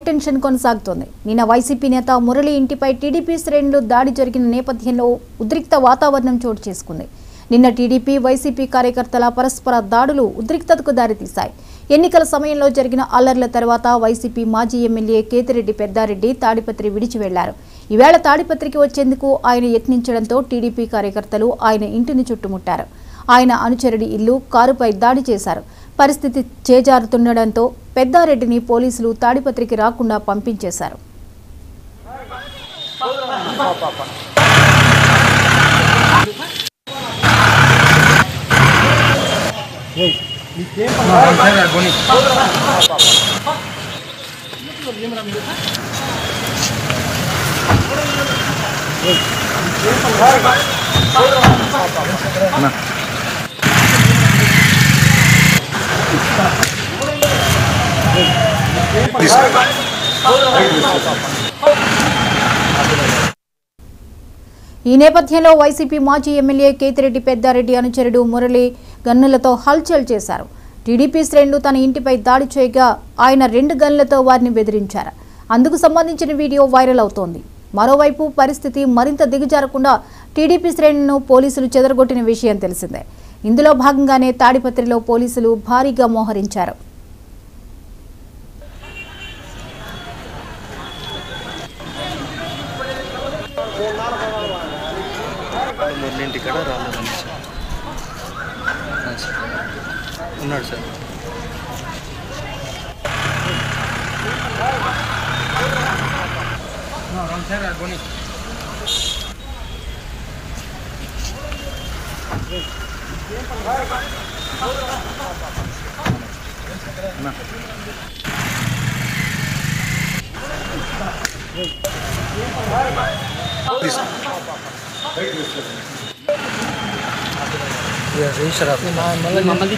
Tension కొనసాగుతోంది. నిన్న YCP నేత మురళి ఇంటిపై టీడీపీ శ్రేణులు దాడి జరిగిన నేపథ్యంలో ఉద్రిక్త వాతావరణం చోటు చేసుకుంది. నిన్న టీడీపీ వైసీపీ కార్యకర్తల పరస్పర దాడులు ఉద్రిక్తతకు దారితీశాయి. ఎన్నికల సమయంలో జరిగిన అల్లర్ల తర్వాత వైసీపీ మాజీ ఎమ్మెల్యే కేతిరెడ్డి పెద్దారెడ్డి తాడిపత్రి విడిచి వెళ్లారు. ఈవేళ తాడిపత్రికి వచ్చేందుకు ఆయన యత్నించడంతో టీడీపీ కార్యకర్తలు ఆయన ఇంటిని చుట్టుముట్టారు. ఆయన అనుచరుడి ఇల్లు, కారుపై దాడి చేశారు. పరిస్థితి చేజారుతుండడంతో పెద్దారెడ్డిని పోలీసులు తాడిపత్రికి రాకుండా పంపించేశారు. ఈ నేపథ్యంలో వైసీపీ మాజీ ఎమ్మెల్యే కేతిరెడ్డి పెద్దారెడ్డి అనుచరుడు మురళి గన్నులతో హల్చల్ చేశారు. టీడీపీ శ్రేణులు తన ఇంటిపై దాడి చేయగా ఆయన 2 గన్నులతో వారిని బెదిరించారు. అందుకు సంబంధించిన వీడియో వైరల్ అవుతోంది. మరోవైపు పరిస్థితి మరింత దిగజారకుండా టీడీపీ శ్రేణులను పోలీసులు చెదరగొట్టిన విషయం తెలిసిందే. ఇందులో భాగంగానే తాడిపత్రిలో పోలీసులు భారీగా మోహరించారు. ఉన్నాడు సార్. మమ్మల్ని